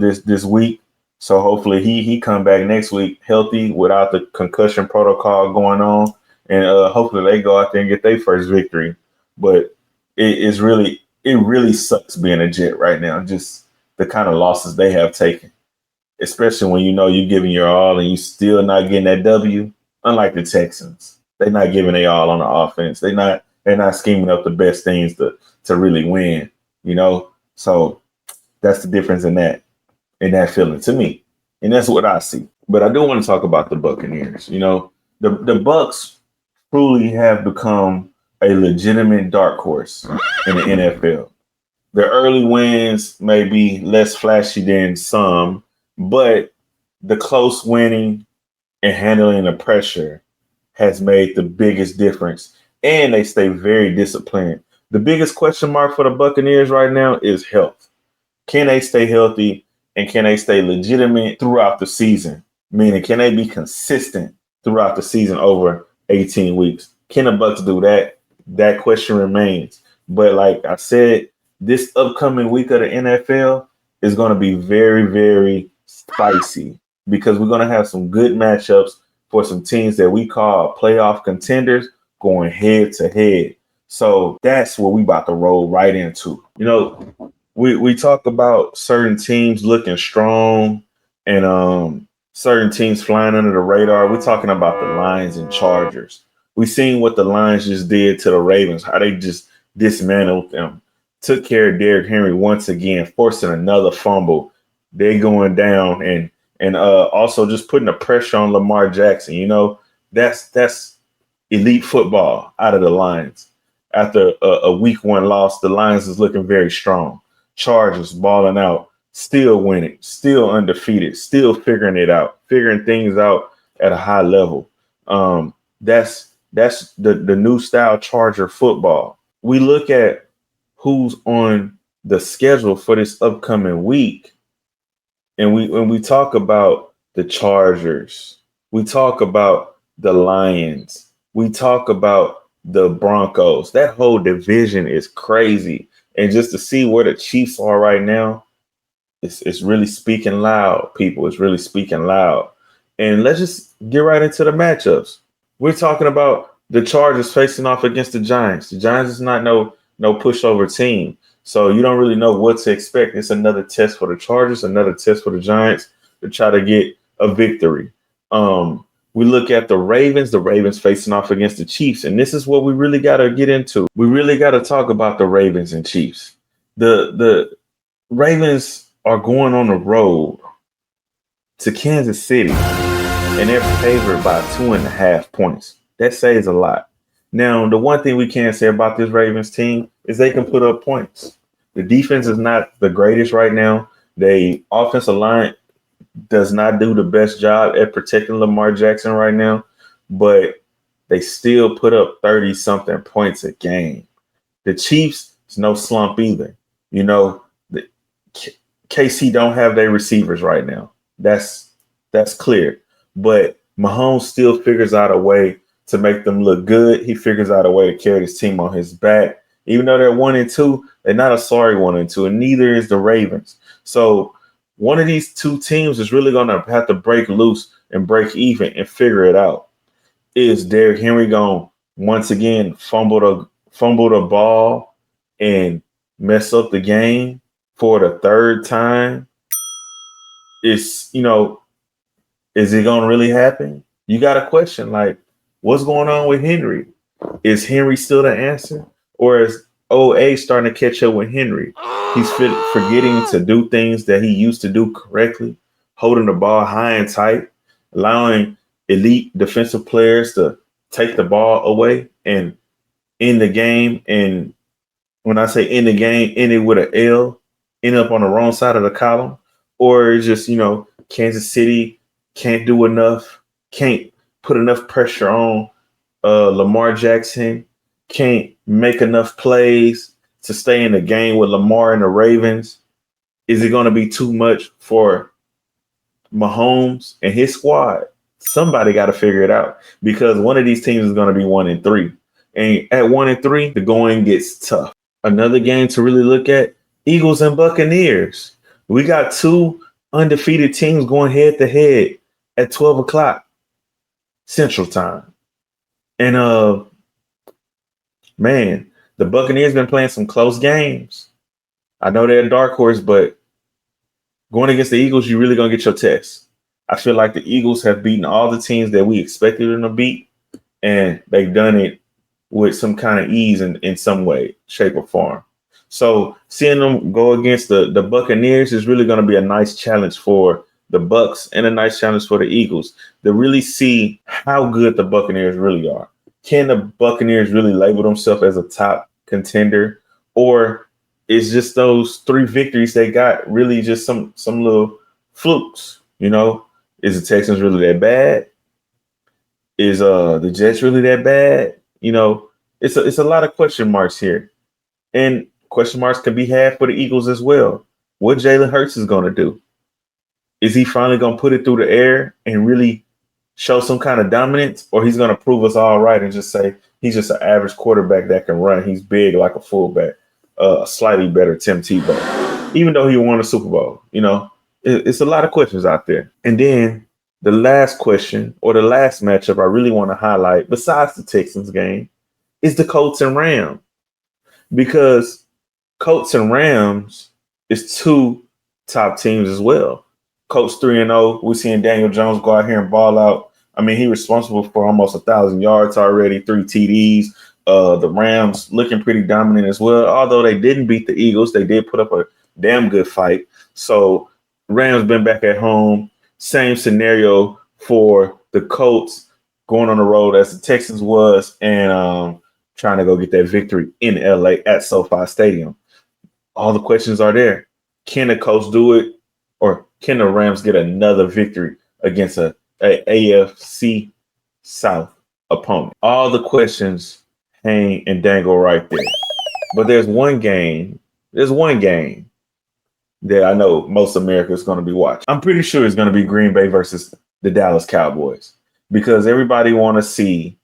Speaker 1: this week. So hopefully he come back next week healthy without the concussion protocol going on. And hopefully they go out there and get their first victory. But it really sucks being a Jet right now, just the kind of losses they have taken. Especially when you're giving your all and you still not getting that W, unlike the Texans. They're not giving their all on the offense. They're not scheming up the best things to really win, So that's the difference in that feeling to me. And that's what I see. But I do want to talk about the Buccaneers. The Bucs truly have become a legitimate dark horse in the NFL. Their early wins may be less flashy than some, but the close winning and handling the pressure has made the biggest difference, and they stay very disciplined. The biggest question mark for the Buccaneers right now is health. Can they stay healthy, and can they stay legitimate throughout the season? Meaning, can they be consistent throughout the season over 18 weeks? Can the Bucs do that? That question remains. But like I said, this upcoming week of the NFL is going to be very, very spicy because we're going to have some good matchups for some teams that we call playoff contenders going head to head. So that's what we about to roll right into. We talk about certain teams looking strong and certain teams flying under the radar. We're talking about the Lions and Chargers. We seen what the Lions just did to the Ravens, how they just dismantled them, took care of Derrick Henry once again, forcing another fumble. They going down and also just putting the pressure on Lamar Jackson. That's elite football out of the Lions. After a week 1 loss, the Lions is looking very strong. Chargers balling out, still winning, still undefeated, still figuring things out at a high level. That's the new style Charger football. We look at who's on the schedule for this upcoming week, and when we talk about the Chargers, we talk about the Lions, we talk about the Broncos. That whole division is crazy. And just to see where the Chiefs are right now, it's really speaking loud, people. It's really speaking loud. And let's just get right into the matchups. We're talking about the Chargers facing off against the Giants. The Giants is not no pushover team. So you don't really know what to expect. It's another test for the Chargers, another test for the Giants to try to get a victory. We look at the Ravens facing off against the Chiefs, and this is what we really got to get into. We really got to talk about the Ravens and Chiefs. The Ravens are going on the road to Kansas City, and they're favored by 2.5 points. That says a lot. Now, the one thing we can say about this Ravens team is they can put up points. The defense is not the greatest right now. The offensive line does not do the best job at protecting Lamar Jackson right now, but they still put up 30-something points a game. The Chiefs is no slump either. You know, the KC don't have their receivers right now. That's clear. But Mahomes still figures out a way to make them look good. He figures out a way to carry this team on his back. Even though they're 1-2, they're not a sorry 1-2, and neither is the Ravens. So one of these two teams is really going to have to break loose and break even and figure it out. Is Derrick Henry going to once again fumble the ball and mess up the game for the third time? Is it going to really happen? You got a question like, what's going on with Henry? Is Henry still the answer? Or is OA starting to catch up with Henry? He's forgetting to do things that he used to do correctly, holding the ball high and tight, allowing elite defensive players to take the ball away and end the game. And when I say end the game, end it with an L, end up on the wrong side of the column. Or it's just, Kansas City can't do enough, can't put enough pressure on Lamar Jackson, can't make enough plays to stay in the game with Lamar and the Ravens. Is it going to be too much for Mahomes and his squad? Somebody got to figure it out, because one of these teams is going to be 1-3. And at 1-3, the going gets tough. Another game to really look at, Eagles and Buccaneers. We got two undefeated teams going head to head at 12 o'clock Central Time. And the Buccaneers been playing some close games. I know they're a dark horse, but going against the Eagles, you're really going to get your test. I feel like the Eagles have beaten all the teams that we expected them to beat, and they've done it with some kind of ease in some way, shape, or form. So seeing them go against the Buccaneers is really going to be a nice challenge for the Bucs and a nice challenge for the Eagles to really see how good the Buccaneers really are. Can the Buccaneers really label themselves as a top contender, or is just those 3 victories they got really just some little flukes? Is the Texans really that bad? Is the Jets really that bad? It's a lot of question marks here, and question marks can be had for the Eagles as well. What Jalen Hurts is going to do? Is he finally going to put it through the air and really show some kind of dominance, or he's going to prove us all right and just say he's just an average quarterback that can run? He's big like a fullback, slightly better Tim Tebow, even though he won a Super Bowl. It's a lot of questions out there. And then the last question, or the last matchup I really want to highlight, besides the Texans game, is the Colts and Rams, because Colts and Rams is 2 top teams as well. Colts 3-0. We're seeing Daniel Jones go out here and ball out. I mean, he's responsible for almost 1,000 yards already, 3 TDs. The Rams looking pretty dominant as well. Although they didn't beat the Eagles, they did put up a damn good fight. So Rams been back at home. Same scenario for the Colts, going on the road as the Texans was, and trying to go get that victory in LA at SoFi Stadium. All the questions are there. Can the Colts do it, or can the Rams get another victory against a AFC South opponent? All the questions hang and dangle right there. But there's one game that I know most America is going to be watching. I'm pretty sure it's going to be Green Bay versus the Dallas Cowboys, because everybody want to see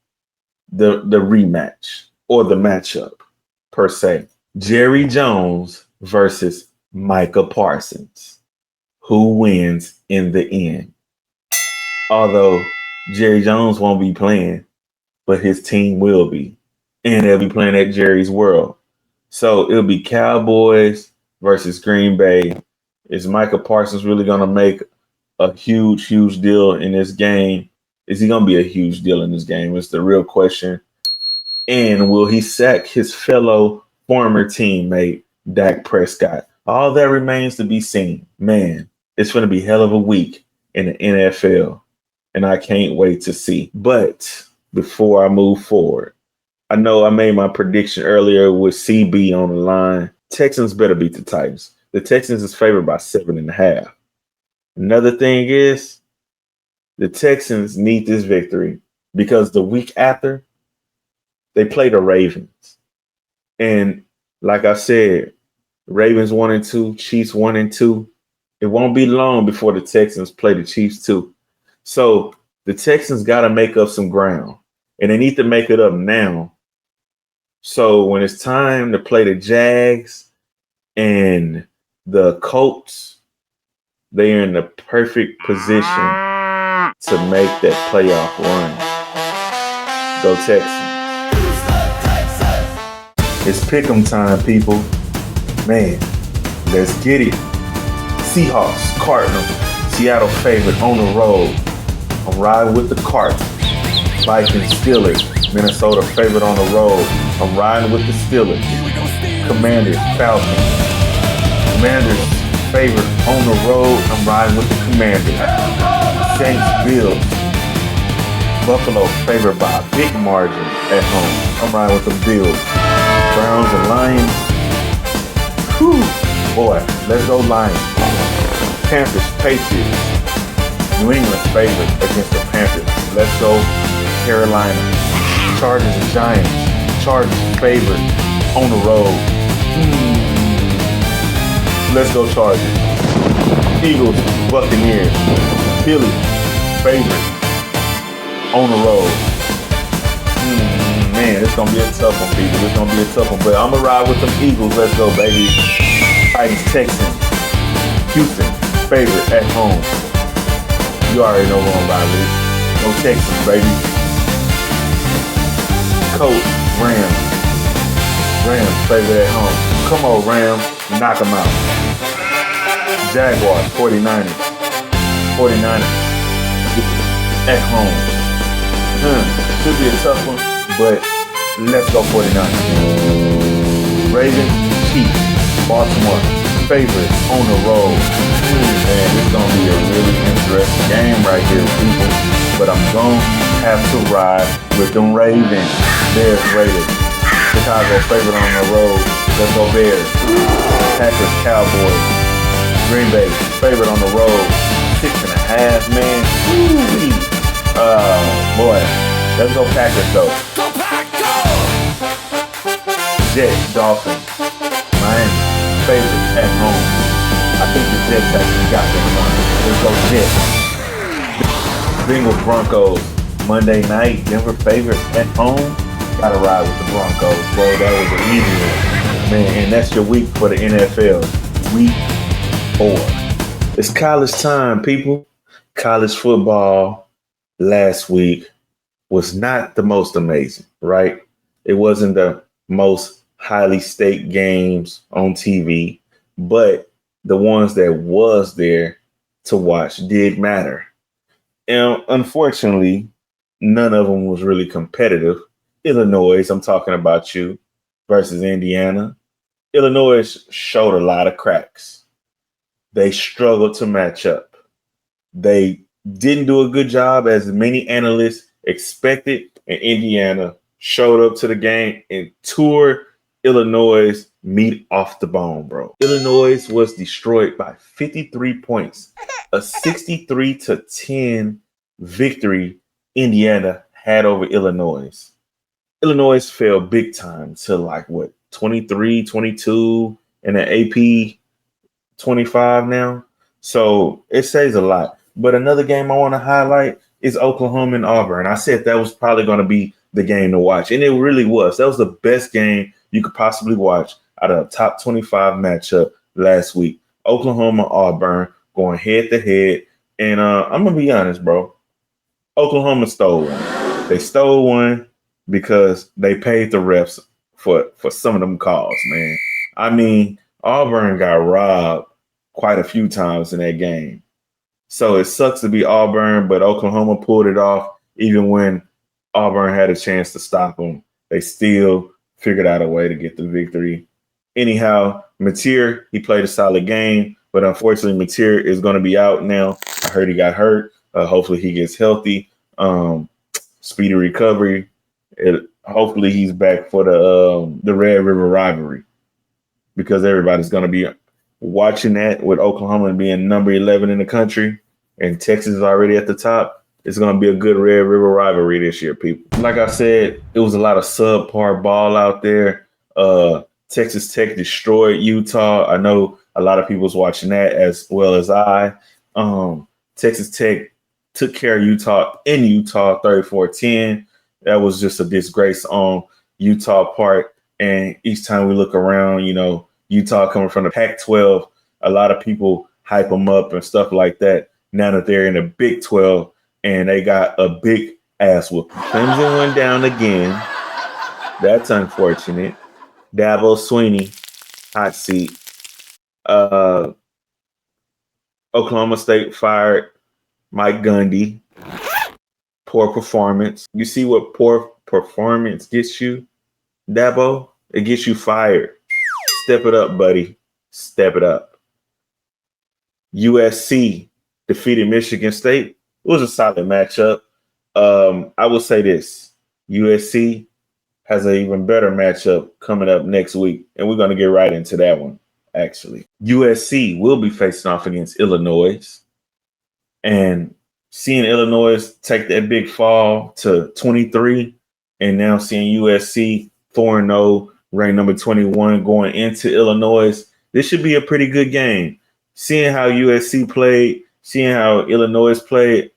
Speaker 1: the rematch, or the matchup per se. Jerry Jones versus Micah Parsons. Who wins in the end? Although Jerry Jones won't be playing, but his team will be. And they'll be playing at Jerry's World. So it'll be Cowboys versus Green Bay. Is Micah Parsons really going to make a huge, huge deal in this game? Is he going to be a huge deal in this game? It's the real question. And will he sack his fellow former teammate, Dak Prescott? All that remains to be seen. Man, it's going to be hell of a week in the NFL, and I can't wait to see. But before I move forward, I know I made my prediction earlier with CB on the line. Texans better beat the Titans. The Texans is favored by 7.5. Another thing is the Texans need this victory because the week after, they play the Ravens. And like I said, Ravens 1-2, Chiefs 1-2. It won't be long before the Texans play the Chiefs too. So the Texans got to make up some ground, and they need to make it up now. So when it's time to play the Jags and the Colts, they are in the perfect position to make that playoff run. Go Texans. It's pick'em time, people. Man, let's get it. Seahawks, Cardinals, Seattle favorite on the road. I'm riding with the Cardinals. Vikings, Steelers, Minnesota favorite on the road. I'm riding with the Steelers. Commanders, Falcons. Commanders favorite on the road. I'm riding with the Commanders. Saints, Bills. Buffalo favored by a big margin at home. I'm riding with the Bills. Browns and Lions. Whew. Boy, let's go Lions. Panthers, Patriots. New England favorite against the Panthers. Let's go Carolina. Chargers and Giants. Chargers favorite on the road. Let's go Chargers. Eagles, Buccaneers. Philly favorite on the road. Man, it's going to be a tough one, people. It's going to be a tough one. But I'm going to ride with them Eagles. Let's go, baby. Titans, Texans. Houston, favorite at home. You already know what I'm riding with. Go Texans, baby. Colts, Rams. Rams, favorite at home. Come on, Rams. Knock them out. Jaguars, 49ers. 49ers at home. Should be a tough one, but let's go 49ers. Ravens, Chiefs, Baltimore, favorite on the road. Man, this is going to be a really interesting game right here, people. But I'm going to have to ride with them Ravens. Bears, Raiders. Chicago, favorite on the road. Let's go Bears. Packers, Cowboys. Green Bay, favorite on the road. 6.5, man. Boy, let's go Packers, though.
Speaker 4: Go Pack, go!
Speaker 1: Jets, Dolphins, Miami, favorite at home. I think the Jets actually got them one. Let's go Jets. Bengals, Broncos, Monday night. Denver favorite at home. Gotta ride with the Broncos, bro. That was an easy one. Man, and that's your week for the NFL. Week 4. It's college time, people. College football last week was not the most amazing, right? It wasn't the most highly staked games on TV, but the ones that was there to watch did matter. And unfortunately, none of them was really competitive. Illinois, I'm talking about you, versus Indiana. Illinois showed a lot of cracks. They struggled to match up. They didn't do a good job, as many analysts expected, and Indiana showed up to the game and tore Illinois' meat off the bone, bro. Illinois was destroyed by 53 points, a 63-10 victory Indiana had over Illinois. Illinois fell big time to 23, 22, and an AP 25 now. So it says a lot. But another game I want to highlight is Oklahoma and Auburn. I said that was probably going to be the game to watch, and it really was. That was the best game you could possibly watch out of a top 25 matchup last week. Oklahoma, Auburn going head to head. And I'm going to be honest, bro. Oklahoma stole one. They stole one because they paid the refs for some of them calls, man. I mean, Auburn got robbed quite a few times in that game. So it sucks to be Auburn, but Oklahoma pulled it off. Even when Auburn had a chance to stop them, they still figured out a way to get the victory. Anyhow, Mateer, he played a solid game, but unfortunately, Mateer is going to be out now. I heard he got hurt. Hopefully he gets healthy. Speedy recovery. Hopefully he's back for the Red River rivalry, because everybody's going to be watching that with Oklahoma being number 11 in the country and Texas is already at the top. It's going to be a good Red River rivalry this year, people. Like I said, it was a lot of subpar ball out there. Texas Tech destroyed Utah. I know a lot of people's watching that as well as I. Texas Tech took care of Utah in Utah 34-10. That was just a disgrace on Utah part. And each time we look around, you know, Utah coming from the Pac-12, a lot of people hype them up and stuff like that. Now that they're in the Big 12 and they got a big ass whoop. Clemson went down again. That's unfortunate. Dabo Swinney, hot seat. Oklahoma State fired Mike Gundy. Poor performance. You see what poor performance gets you, Dabo? It gets you fired. Step it up, buddy. Step it up. USC defeated Michigan State. It was a solid matchup. I will say this. USC has an even better matchup coming up next week, and we're going to get right into that one, actually. USC will be facing off against Illinois, and seeing Illinois take that big fall to 23, and now seeing USC 4-0, ranked number 21, going into Illinois, this should be a pretty good game. Seeing how USC played, seeing how Illinois played,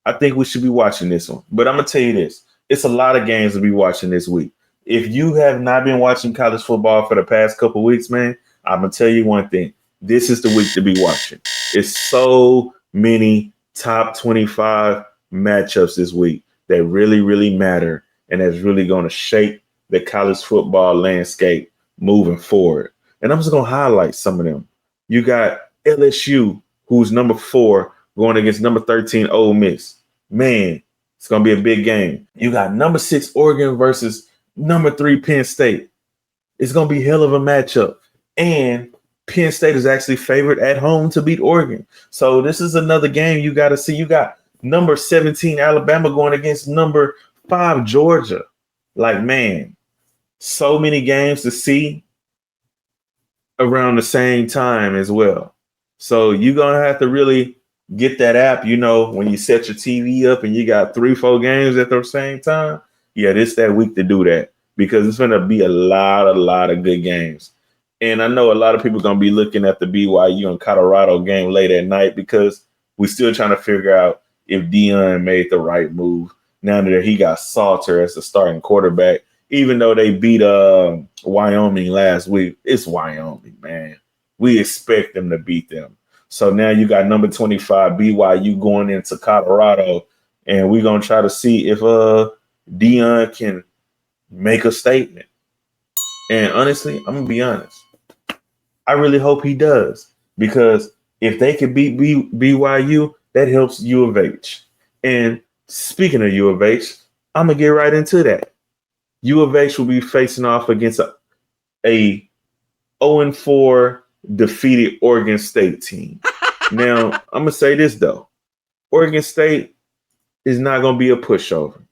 Speaker 1: I think we should be watching this one. But I'm going to tell you this. It's a lot of games to be watching this week. If you have not been watching college football for the past couple weeks, man, I'm going to tell you one thing. This is the week to be watching. It's so many top 25 matchups this week that really, really matter, and that's really going to shape the college football landscape moving forward. And I'm just going to highlight some of them. You got LSU, who's number 4, going against number 13 Ole Miss. Man, it's going to be a big game. You got number 6 Oregon versus number 3 Penn State. It's going to be hell of a matchup. And Penn State is actually favored at home to beat Oregon. So this is another game you got to see. You got number 17 Alabama going against number 5 Georgia. Like, man, so many games to see around the same time as well. So you're going to have to really get that app, you know, when you set your TV up and you got 3-4 games at the same time. Yeah, this that week to do that, because it's going to be a lot of good games. And I know a lot of people are going to be looking at the BYU and Colorado game late at night, because we're still trying to figure out if Deion made the right move now that he got Salter as the starting quarterback. Even though they beat Wyoming last week, it's Wyoming, man. We expect them to beat them. So now you got number 25 BYU going into Colorado, and we're going to try to see if Deion can make a statement. And honestly, I'm going to be honest. I really hope he does, because if they can beat BYU, that helps U of H. And speaking of U of H, I'm going to get right into that. U of H will be facing off against a 0-4 defeated Oregon State team. Now, I'm going to say this, though. Oregon State is not going to be a pushover.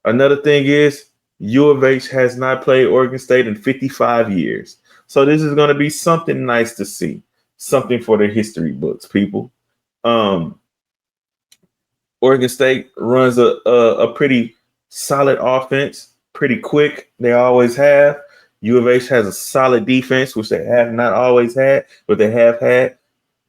Speaker 1: Another thing is, U of H has not played Oregon State in 55 years. So this is going to be something nice to see. Something for the history books, people. Oregon State runs a pretty solid offense, pretty quick. They always have. U of H has a solid defense, which they have not always had, but they have had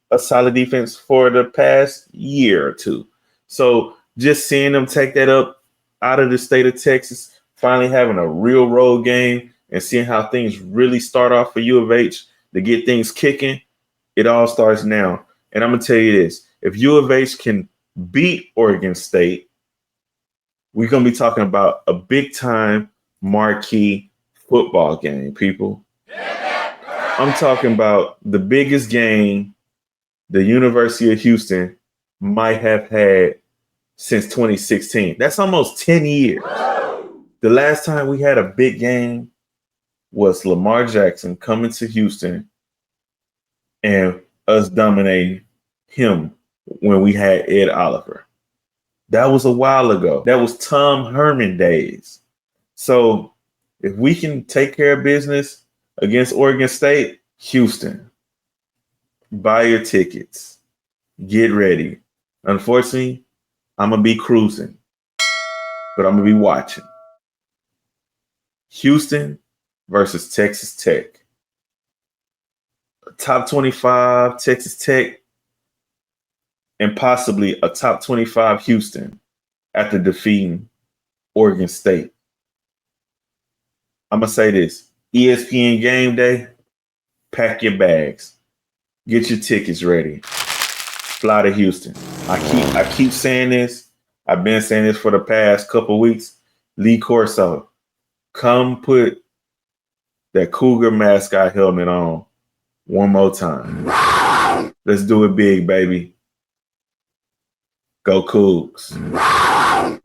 Speaker 1: a solid defense for the past year or two. So just seeing them take that up out of the state of Texas, finally having a real road game, and seeing how things really start off for U of H to get things kicking, it all starts now. And I'm going to tell you this. If U of H can beat Oregon State, we're going to be talking about a big-time marquee football game, people. I'm talking about the biggest game the University of Houston might have had since 2016. That's almost 10 years. The last time we had a big game was Lamar Jackson coming to Houston and us dominating him when we had Ed Oliver. That was a while ago. That was Tom Herman days. So if we can take care of business against Oregon State, Houston, buy your tickets. Get ready. Unfortunately, I'm going to be cruising, but I'm going to be watching. Houston versus Texas Tech. Top 25 Texas Tech and possibly a top 25 Houston after defeating Oregon State. I'm going to say this. ESPN game day, pack your bags. Get your tickets ready. Fly to Houston. I keep saying this. I've been saying this for the past couple weeks. Lee Corso, come put that Cougar mascot helmet on one more time. Let's do it big, baby. Go Cougs.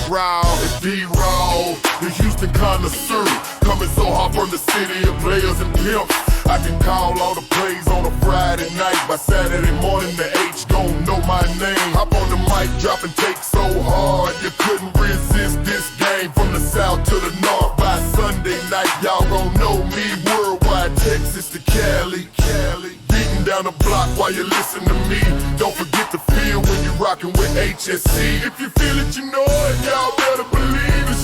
Speaker 4: Stroud and D-Roll, the Houston connoisseur, coming so hard from the city of players and pimps. I can call all the plays on a Friday night. By Saturday morning, the H gon' know my name. Hop on the mic, drop and take so hard you couldn't resist this game. From the south to the north, by Sunday night, y'all gon' know me. Worldwide, Texas to Caley. Beating down the block while you listen to me. Don't forget to feel when you're rocking with TheHSC. If you feel it, you know it. Y'all better believe it.